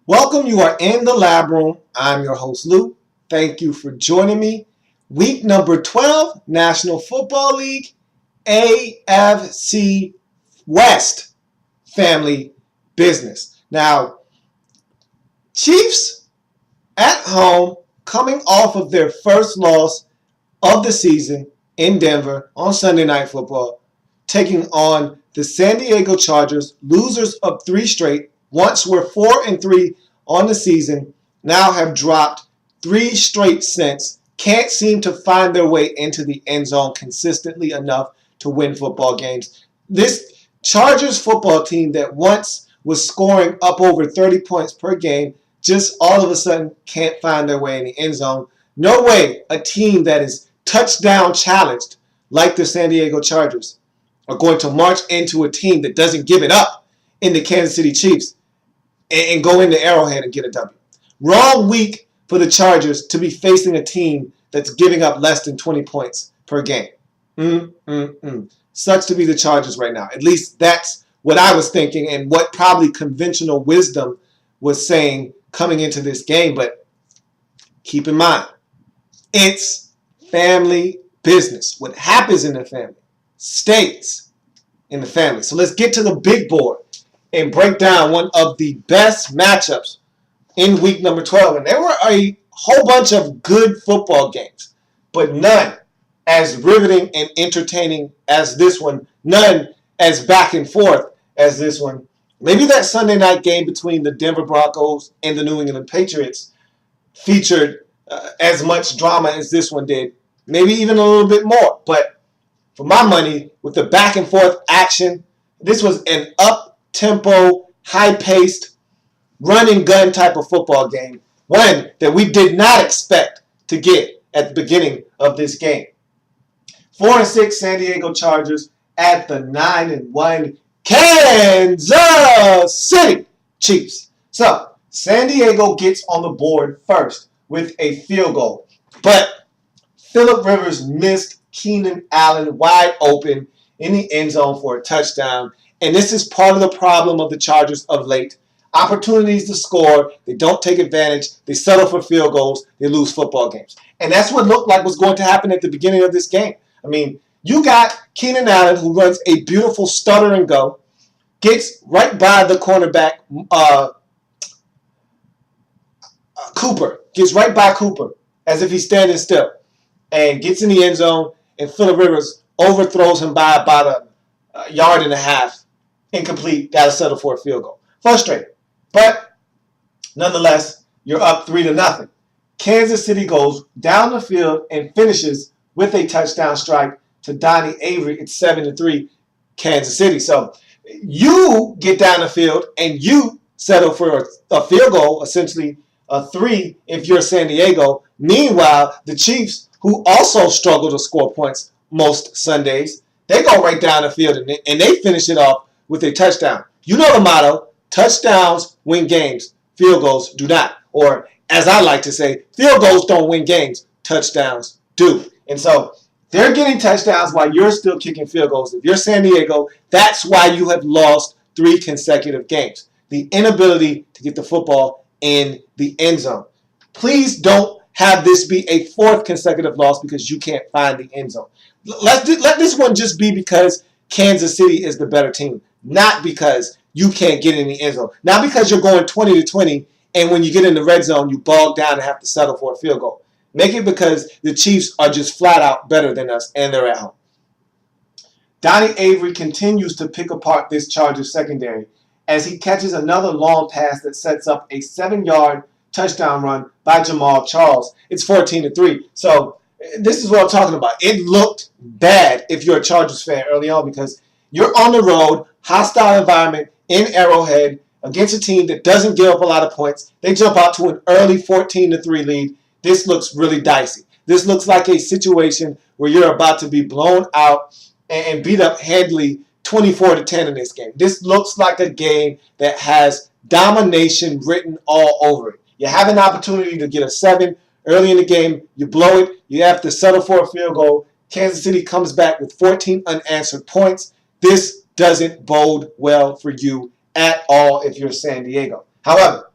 Welcome, you are in the lab room. I'm your host, Lou. Thank you for joining me. Week number 12, National Football League, AFC West family business. Now, Chiefs at home coming off of their first loss of the season in Denver on Sunday Night Football, taking on the San Diego Chargers, losers of three straight. Once were 4-3 on the season, now have dropped three straight since. Can't seem to find their way into the end zone consistently enough to win football games. This Chargers football team that once was scoring up over 30 points per game just all of a sudden can't find their way in the end zone. No way a team that is touchdown challenged like the San Diego Chargers are going to march into a team that doesn't give it up in the Kansas City Chiefs and go into Arrowhead and get a W. Wrong week for the Chargers to be facing a team that's giving up less than 20 points per game. Sucks to be the Chargers right now. At least that's what I was thinking and what probably conventional wisdom was saying coming into this game. But keep in mind, it's family business. What happens in the family stays in the family. So let's get to the big board and break down one of the best matchups in week number 12. And there were a whole bunch of good football games, but none as riveting and entertaining as this one, none as back and forth as this one. Maybe that Sunday night game between the Denver Broncos and the New England Patriots featured as much drama as this one did, maybe even a little bit more. But for my money, with the back and forth action, this was an up-tempo, high-paced, run-and-gun type of football game, one that we did not expect to get at the beginning of this game. 4-6 San Diego Chargers at the 9-1 Kansas City Chiefs. So, San Diego gets on the board first with a field goal, but Phillip Rivers missed Keenan Allen wide open in the end zone for a touchdown. And this is part of the problem of the Chargers of late. Opportunities to score, they don't take advantage, they settle for field goals, they lose football games. And that's what looked like was going to happen at the beginning of this game. I mean, you got Keenan Allen, who runs a beautiful stutter and go, gets right by the cornerback, Cooper, gets right by Cooper as if he's standing still, and gets in the end zone, and Phillip Rivers overthrows him by about a yard and a half. Incomplete, got to settle for a field goal. Frustrating. But nonetheless, you're up 3-0. Kansas City goes down the field and finishes with a touchdown strike to Donnie Avery. It's 7-3 Kansas City. So you get down the field and you settle for a field goal, essentially a 3 if you're San Diego. Meanwhile, the Chiefs, who also struggle to score points most Sundays, they go right down the field and they finish it off with a touchdown. You know the motto, touchdowns win games, field goals do not. Or as I like to say, field goals don't win games, touchdowns do. And so they're getting touchdowns while you're still kicking field goals. If you're San Diego, that's why you have lost 3 consecutive games. The inability to get the football in the end zone. Please don't have this be a 4th consecutive loss because you can't find the end zone. Let this one just be because Kansas City is the better team, not because you can't get in the end zone. Not because you're going 20-20 and when you get in the red zone, you bog down and have to settle for a field goal. Make it because the Chiefs are just flat out better than us and they're at home. Donnie Avery continues to pick apart this Chargers secondary as he catches another long pass that sets up a 7-yard touchdown run by Jamal Charles. It's 14-3. So this is what I'm talking about. It looked bad if you're a Chargers fan early on because you're on the road, hostile environment in Arrowhead against a team that doesn't give up a lot of points. They jump out to an early 14-3 lead. This looks really dicey. This looks like a situation where you're about to be blown out and beat up handily 24-10 in this game. This looks like a game that has domination written all over it. You have an opportunity to get a 7 early in the game. You blow it. You have to settle for a field goal. Kansas City comes back with 14 unanswered points. This doesn't bode well for you at all if you're San Diego. However,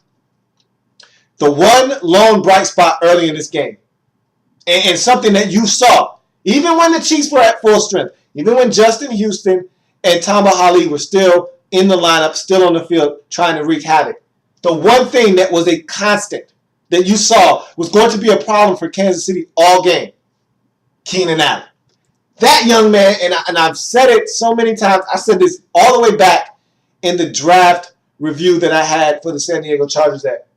The one lone bright spot early in this game, and something that you saw, even when the Chiefs were at full strength, even when Justin Houston and Tamba Hali were still in the lineup, still on the field, trying to wreak havoc. The one thing that was a constant that you saw was going to be a problem for Kansas City all game, Keenan Allen. That young man, and I've said it so many times, I said this all the way back in the draft review that I had for the San Diego Chargers, that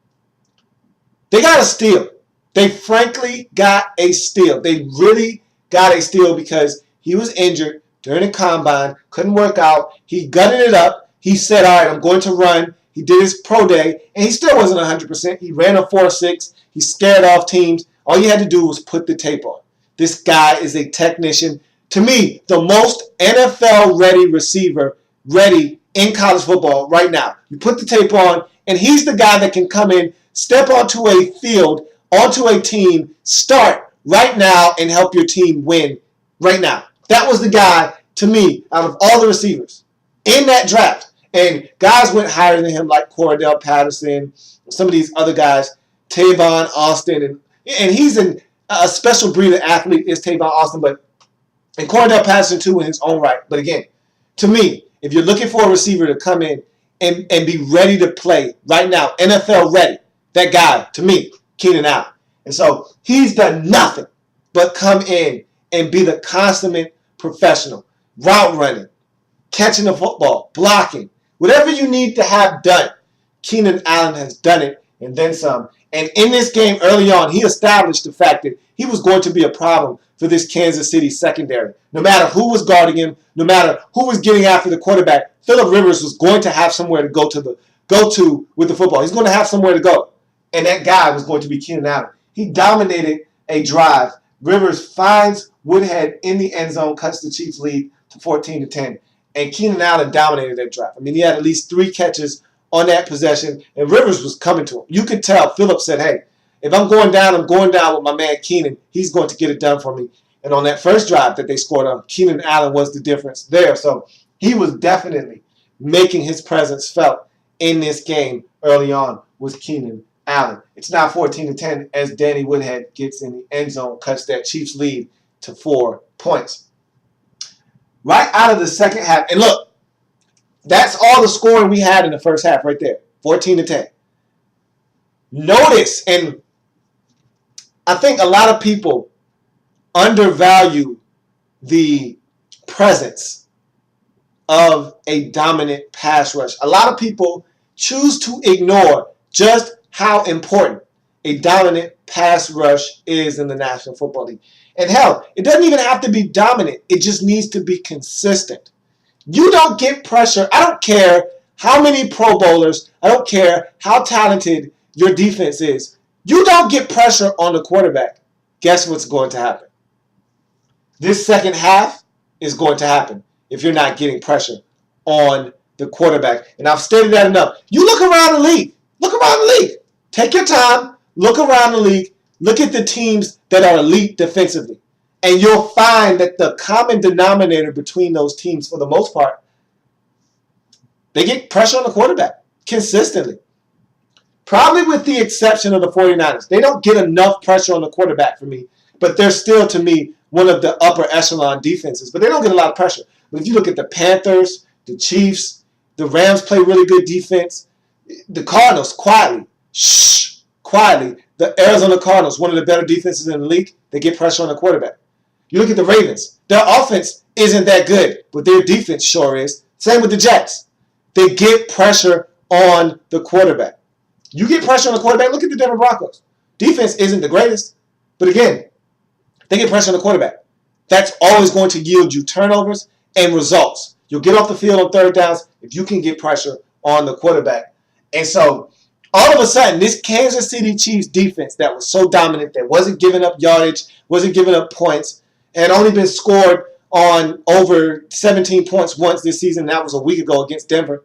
they got a steal. They frankly got a steal. They really got a steal because he was injured during the combine, couldn't work out. He gutted it up. He said, all right, I'm going to run. He did his pro day, and he still wasn't 100%. He ran a 4.6. He scared off teams. All you had to do was put the tape on. This guy is a technician. To me, the most NFL-ready receiver ready in college football right now. You put the tape on, and he's the guy that can come in, step onto a field, onto a team, start right now, and help your team win right now. That was the guy, to me, out of all the receivers in that draft. And guys went higher than him, like Cordell Patterson, some of these other guys, Tavon Austin. And he's a special breed of athlete, is Tavon Austin, and Cordell Patterson, too, in his own right. But again, to me, if you're looking for a receiver to come in and be ready to play right now, NFL ready, that guy, to me, Keenan Allen. And so he's done nothing but come in and be the consummate professional, route running, catching the football, blocking, whatever you need to have done. Keenan Allen has done it and then some. And in this game early on, he established the fact that he was going to be a problem for this Kansas City secondary. No matter who was guarding him, no matter who was getting after the quarterback, Phillip Rivers was going to have somewhere to go to with the football. He's going to have somewhere to go. And that guy was going to be Keenan Allen. He dominated a drive. Rivers finds Woodhead in the end zone, cuts the Chiefs' lead to 14-10. And Keenan Allen dominated that drive. I mean, he had at least 3 catches on that possession, and Rivers was coming to him. You could tell Phillip said, hey, if I'm going down with my man Keenan. He's going to get it done for me. And on that first drive that they scored on, Keenan Allen was the difference there. So he was definitely making his presence felt in this game early on with Keenan Allen. It's now 14-10 as Danny Woodhead gets in the end zone, cuts that Chiefs lead to 4 points. Right out of the second half, and look, that's all the scoring we had in the first half right there, 14-10. Notice, and I think a lot of people undervalue the presence of a dominant pass rush. A lot of people choose to ignore just how important a dominant pass rush is in the National Football League. And hell, it doesn't even have to be dominant. It just needs to be consistent. You don't get pressure. I don't care how many Pro Bowlers, I don't care how talented your defense is. You don't get pressure on the quarterback. Guess what's going to happen? This second half is going to happen if you're not getting pressure on the quarterback. And I've stated that enough. You look around the league. Look around the league. Take your time. Look around the league. Look at the teams that are elite defensively. And you'll find that the common denominator between those teams, for the most part, they get pressure on the quarterback consistently. Probably with the exception of the 49ers. They don't get enough pressure on the quarterback for me, but they're still, to me, one of the upper echelon defenses. But they don't get a lot of pressure. But if you look at the Panthers, the Chiefs, the Rams play really good defense. The Cardinals, quietly, the Arizona Cardinals, one of the better defenses in the league, they get pressure on the quarterback. You look at the Ravens. Their offense isn't that good, but their defense sure is. Same with the Jets. They get pressure on the quarterback. You get pressure on the quarterback, look at the Denver Broncos. Defense isn't the greatest, but again, they get pressure on the quarterback. That's always going to yield you turnovers and results. You'll get off the field on third downs if you can get pressure on the quarterback. And so, all of a sudden, this Kansas City Chiefs defense that was so dominant, that wasn't giving up yardage, wasn't giving up points, had only been scored on over 17 points once this season. That was a week ago against Denver.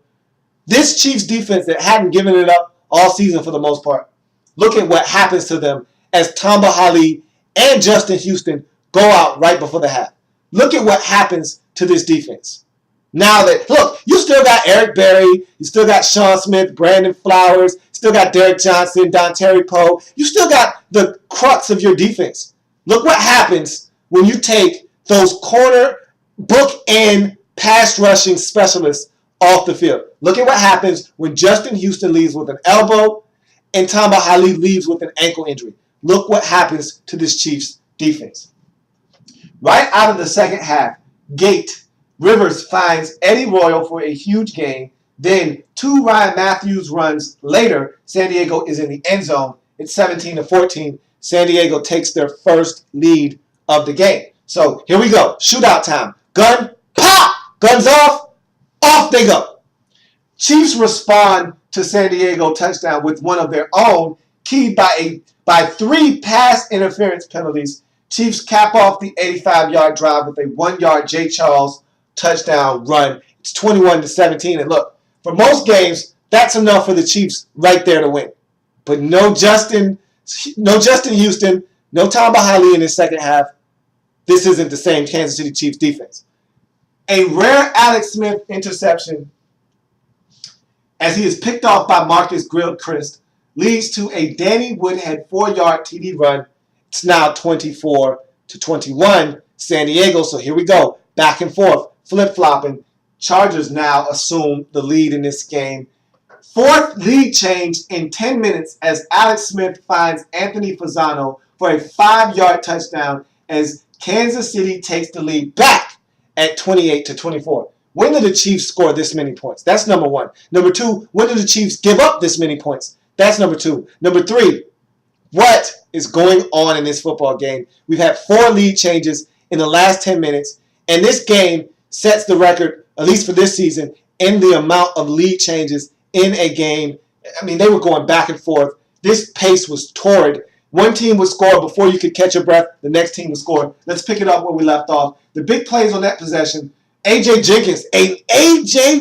This Chiefs defense that hadn't given it up all season for the most part, look at what happens to them as Tamba Hali and Justin Houston go out right before the half. Look at what happens to this defense. Now that, look, you still got Eric Berry, you still got Sean Smith, Brandon Flowers, still got Derek Johnson, Dontari Poe. You still got the crux of your defense. Look what happens when you take those corner bookend pass rushing specialists off the field. Look at what happens when Justin Houston leaves with an elbow and Tamba Hali leaves with an ankle injury. Look what happens to this Chiefs defense. Right out of the second half, Rivers finds Eddie Royal for a huge gain. Then 2 Ryan Matthews runs later, San Diego is in the end zone. It's 17-14. San Diego takes their first lead of the game. So here we go. Shootout time. Gun, pop! Guns off. Off they go. Chiefs respond to San Diego touchdown with one of their own, keyed by 3 pass interference penalties. Chiefs cap off the 85-yard drive with a 1-yard Jay Charles touchdown run. It's 21-17. And look, for most games, that's enough for the Chiefs right there to win. But no Justin Houston, no Tamba Hali in his second half. This isn't the same Kansas City Chiefs defense. A rare Alex Smith interception, as he is picked off by Marcus Gilchrist, leads to a Danny Woodhead 4-yard TD run. It's now 24-21 San Diego. So here we go. Back and forth. Flip-flopping. Chargers now assume the lead in this game. 4th lead change in 10 minutes as Alex Smith finds Anthony Fasano for a 5-yard touchdown as Kansas City takes the lead back at 28-24. When did the Chiefs score this many points? That's number 1. Number 2, when did the Chiefs give up this many points? That's number 2. Number 3, what is going on in this football game? We've had 4 lead changes in the last 10 minutes, and this game sets the record, at least for this season, in the amount of lead changes in a game. I mean, they were going back and forth. This pace was torrid. One team would score before you could catch your breath. The next team would score. Let's pick it up where we left off. The big plays on that possession. A.J.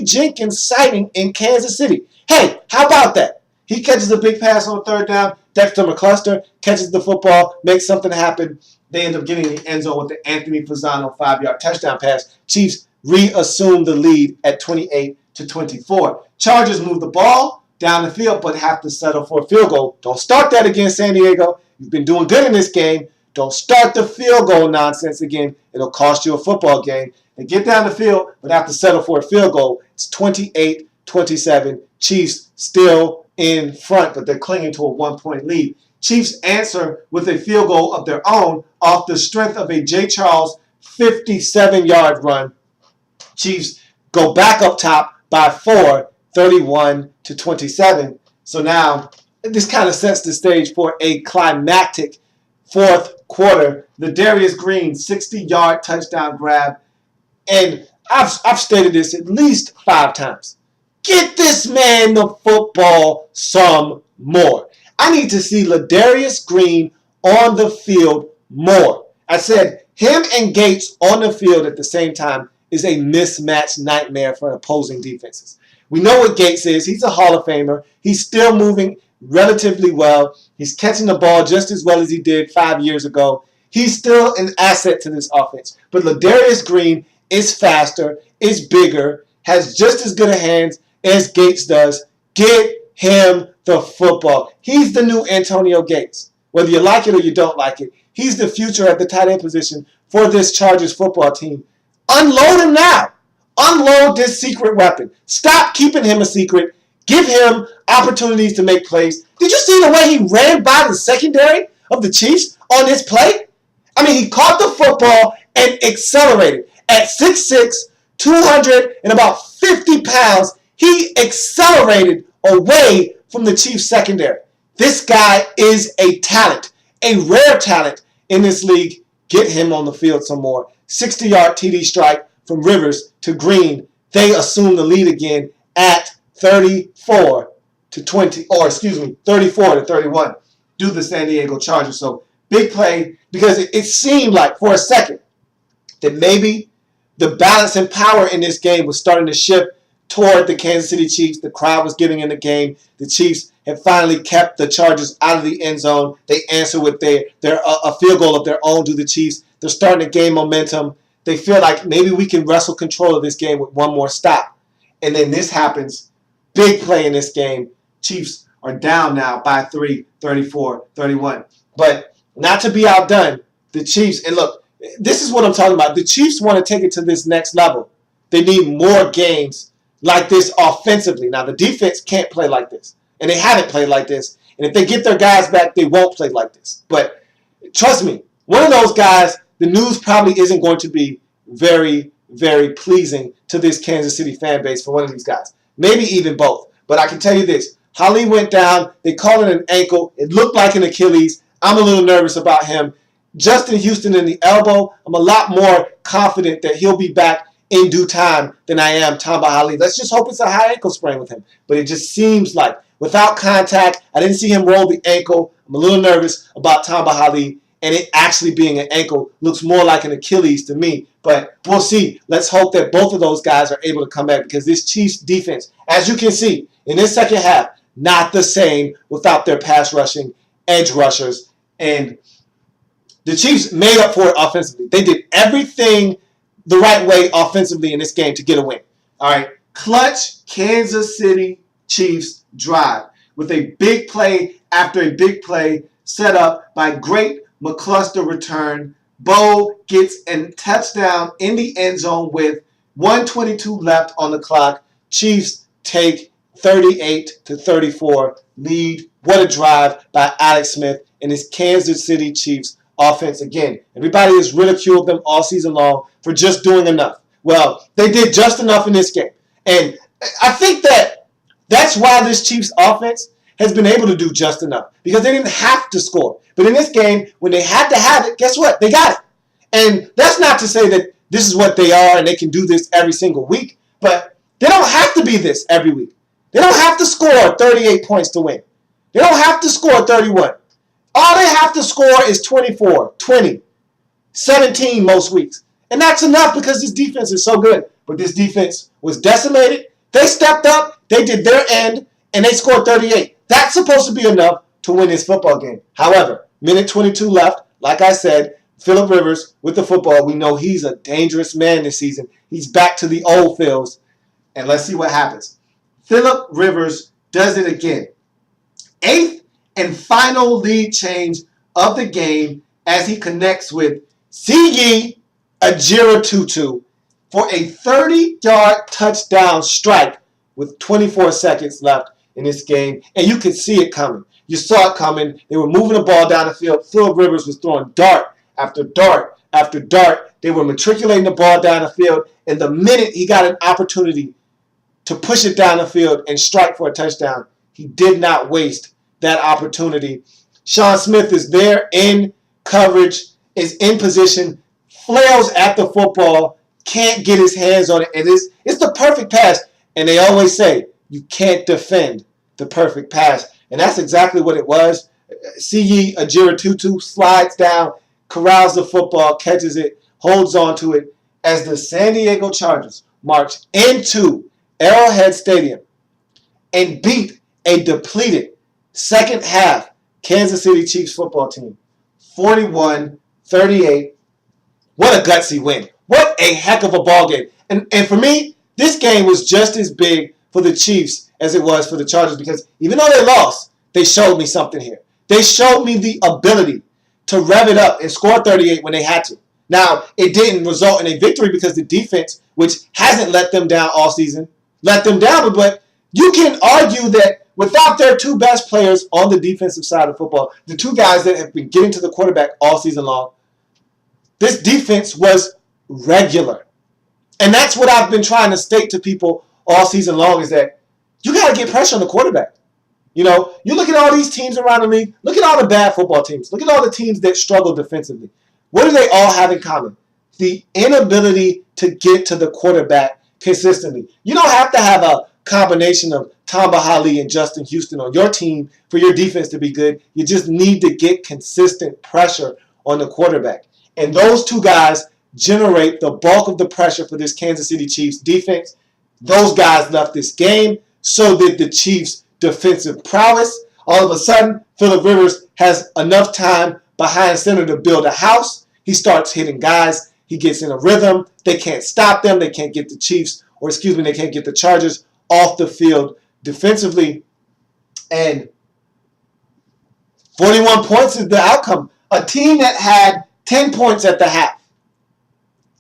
Jenkins sighting in Kansas City. Hey, how about that? He catches a big pass on 3rd down. Dexter McCluster catches the football, makes something happen. They end up getting in the end zone with the Anthony Fasano 5-yard touchdown pass. Chiefs reassume the lead at 28-24. Chargers move the ball down the field but have to settle for a field goal. Don't start that again, San Diego. You've been doing good in this game. Don't start the field goal nonsense again. It'll cost you a football game. They get down the field but have to settle for a field goal. It's 28-27. Chiefs still in front, but they're clinging to a 1-point lead. Chiefs answer with a field goal of their own off the strength of a Jay Charles 57-yard run. Chiefs go back up top by 4, 31-27. So now this kind of sets the stage for a climactic 4th quarter. The Darius Green 60-yard touchdown grab. And I've stated this at least 5 times. Get this man the football some more. I need to see Ladarius Green on the field more. I said him and Gates on the field at the same time is a mismatch nightmare for opposing defenses. We know what Gates is. He's a Hall of Famer. He's still moving relatively well. He's catching the ball just as well as he did 5 years ago. He's still an asset to this offense. But Ladarius Green is faster, is bigger, has just as good a hands as Gates does. Get him the football. He's the new Antonio Gates. Whether you like it or you don't like it, he's the future at the tight end position for this Chargers football team. Unload him now. Unload this secret weapon. Stop keeping him a secret. Give him opportunities to make plays. Did you see the way he ran by the secondary of the Chiefs on this play? I mean, he caught the football and accelerated. At 6'6", 250 pounds, he accelerated away from the Chiefs secondary. This guy is a talent, a rare talent in this league. Get him on the field some more. 60-yard TD strike from Rivers to Green. They assume the lead again at 34-31. Do the San Diego Chargers. So big play, because it seemed like for a second that maybe the balance and power in this game was starting to shift toward the Kansas City Chiefs. The crowd was getting in the game. The Chiefs had finally kept the Chargers out of the end zone. They answer with a field goal of their own to the Chiefs. They're starting to gain momentum. They feel like maybe we can wrestle control of this game with one more stop. And then this happens. Big play in this game. Chiefs are down now by 3, 34-31. But not to be outdone, the Chiefs, and look, this is what I'm talking about. The Chiefs want to take it to this next level. They need more games like this offensively. Now, the defense can't play like this, and they haven't played like this. And if they get their guys back, they won't play like this. But trust me, one of those guys, the news probably isn't going to be very, very pleasing to this Kansas City fan base for one of these guys. Maybe even both. But I can tell you this. Ali went down. They called it an ankle. It looked like an Achilles. I'm a little nervous about him. Justin Houston in the elbow, I'm a lot more confident that he'll be back in due time than I am Tamba Hali. Let's just hope it's a high ankle sprain with him. But it just seems like without contact, I didn't see him roll the ankle. I'm a little nervous about Tamba Hali, and it actually being an ankle looks more like an Achilles to me. But we'll see. Let's hope that both of those guys are able to come back because this Chiefs defense, as you can see, in this second half, not the same without their pass rushing edge rushers. And the Chiefs made up for it offensively. They did everything the right way offensively in this game to get a win. All right, clutch Kansas City Chiefs drive with a big play after a big play set up by great McCluster return. Bo gets a touchdown in the end zone with 1:22 left on the clock. Chiefs take 38-34 lead. What a drive by Alex Smith and his Kansas City Chiefs offense. Again, everybody has ridiculed them all season long for just doing enough. Well, they did just enough in this game. And I think that's why this Chiefs offense has been able to do just enough, because they didn't have to score. But in this game, when they had to have it, guess what? They got it. And that's not to say that this is what they are and they can do this every single week, but they don't have to be this every week. They don't have to score 38 points to win. They don't have to score 31. All they have to score is 24, 20, 17 most weeks. And that's enough because this defense is so good. But this defense was decimated. They stepped up, they did their end, and they scored 38. That's supposed to be enough to win this football game. However, minute 22 left. Like I said, Phillip Rivers with the football. We know he's a dangerous man this season. He's back to the old Phils. And let's see what happens. Phillip Rivers does it again. 8th and final lead change of the game as he connects with Siyi Ajira-Tutu for a 30-yard touchdown strike with 24 seconds left in this game. And you could see it coming. You saw it coming. They were moving the ball down the field. Phillip Rivers was throwing dart after dart after dart. They were matriculating the ball down the field. And the minute he got an opportunity to push it down the field and strike for a touchdown, he did not waste that opportunity. Sean Smith is there in coverage, is in position, flails at the football, can't get his hands on it. And it's the perfect pass. And they always say, you can't defend the perfect pass. And that's exactly what it was. Siyi Ajira-Tutu slides down, corrals the football, catches it, holds on to it as the San Diego Chargers march into Arrowhead Stadium and beat a depleted second half Kansas City Chiefs football team 41-38. What a gutsy win. What a heck of a ball game. And for me, this game was just as big for the Chiefs as it was for the Chargers, because even though they lost, they showed me something here. They showed me the ability to rev it up and score 38 when they had to. Now, it didn't result in a victory because the defense, which hasn't let them down all season, let them down. But you can argue that without their two best players on the defensive side of football, the two guys that have been getting to the quarterback all season long, this defense was regular. And that's what I've been trying to state to people all season long, is that you got to get pressure on the quarterback. You know, you look at all these teams around the league. Look at all the bad football teams. Look at all the teams that struggle defensively. What do they all have in common? The inability to get to the quarterback consistently. You don't have to have a combination of Tamba Hali and Justin Houston on your team for your defense to be good. You just need to get consistent pressure on the quarterback. And those two guys generate the bulk of the pressure for this Kansas City Chiefs defense. Those guys left this game. So did the Chiefs' defensive prowess. All of a sudden, Phillip Rivers has enough time behind center to build a house. He starts hitting guys. He gets in a rhythm. They can't stop them. They can't get the Chiefs, they can't get the Chargers off the field defensively. And 41 points is the outcome. A team that had 10 points at the half.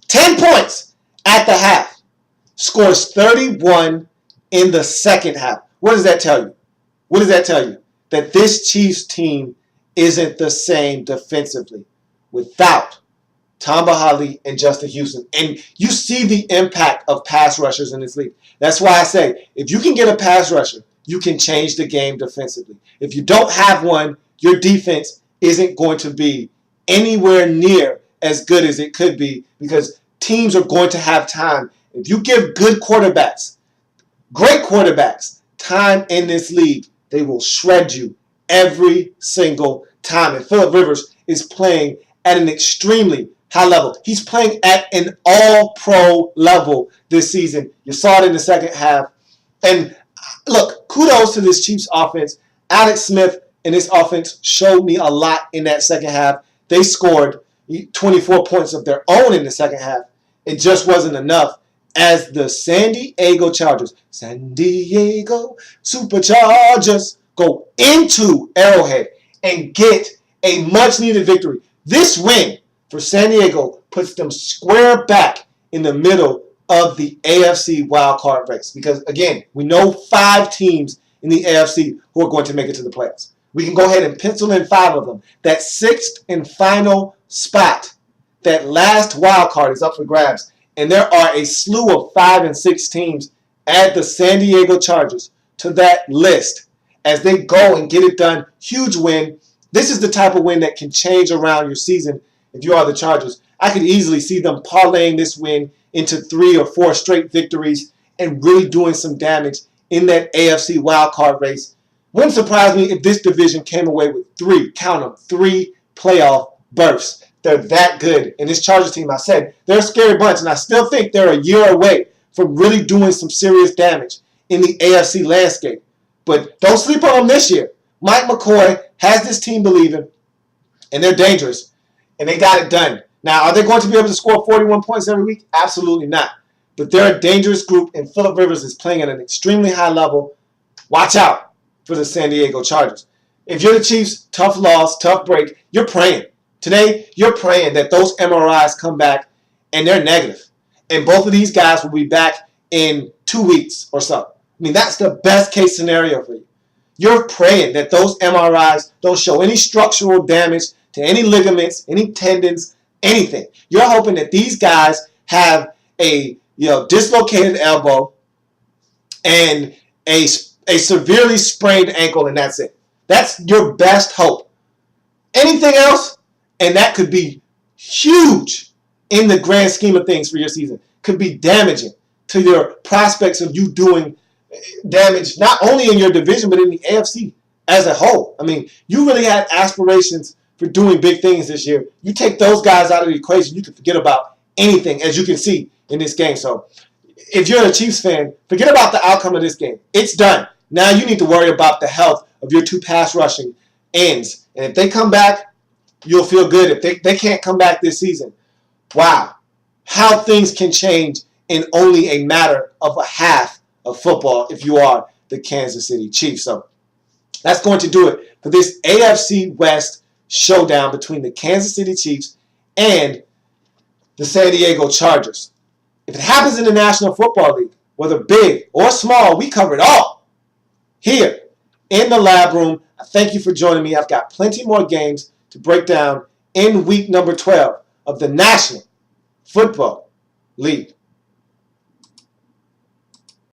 10 points at the half. Scores 31 in the second half. What does that tell you? What does that tell you? That this Chiefs team isn't the same defensively without Tamba Hali and Justin Houston. And you see the impact of pass rushers in this league. That's why I say, if you can get a pass rusher, you can change the game defensively. If you don't have one, your defense isn't going to be anywhere near as good as it could be because teams are going to have time. If you give good quarterbacks, great quarterbacks, time in this league, they will shred you every single time. And Phillip Rivers is playing at an extremely high level. He's playing at an all-pro level this season. You saw it in the second half. And look, kudos to this Chiefs offense. Alex Smith and this offense showed me a lot in that second half. They scored 24 points of their own in the second half. It just wasn't enough as the San Diego Superchargers go into Arrowhead and get a much-needed victory. This win for San Diego puts them square back in the middle of the AFC wildcard race. Because, again, we know 5 teams in the AFC who are going to make it to the playoffs. We can go ahead and pencil in 5 of them. That 6th and final spot, that last wild card is up for grabs. And there are a slew of 5 and 6 teams. Add the San Diego Chargers to that list as they go and get it done. Huge win. This is the type of win that can change around your season if you are the Chargers. I could easily see them parlaying this win into 3 or 4 straight victories and really doing some damage in that AFC wildcard race. Wouldn't surprise me if this division came away with 3, count them, 3 playoff berths. They're that good. And this Chargers team, I said, they're a scary bunch, and I still think they're a year away from really doing some serious damage in the AFC landscape. But don't sleep on them this year. Mike McCoy has this team believing, and they're dangerous, and they got it done. Now, are they going to be able to score 41 points every week? Absolutely not. But they're a dangerous group, and Phillip Rivers is playing at an extremely high level. Watch out for the San Diego Chargers. If you're the Chiefs, tough loss, tough break, you're praying. Today, you're praying that those MRIs come back and they're negative. And both of these guys will be back in 2 weeks or so. I mean, that's the best case scenario for you. You're praying that those MRIs don't show any structural damage to any ligaments, any tendons, anything. You're hoping that these guys have a dislocated elbow and a severely sprained ankle, and that's it. That's your best hope. Anything else, and that could be huge in the grand scheme of things for your season, could be damaging to your prospects of you doing damage not only in your division but in the AFC as a whole. I mean, you really had aspirations for doing big things this year. You take those guys out of the equation, you can forget about anything, as you can see in this game. So if you're a Chiefs fan, forget about the outcome of this game. It's done. Now you need to worry about the health of your 2 pass rushing ends. And if they come back, you'll feel good. If they can't come back this season, wow, how things can change in only a matter of a half of football if you are the Kansas City Chiefs. So that's going to do it for this AFC West showdown between the Kansas City Chiefs and the San Diego Chargers. If it happens in the National Football League, whether big or small, we cover it all here in the lab room. I thank you for joining me. I've got plenty more games to break down in week number 12 of the National Football League.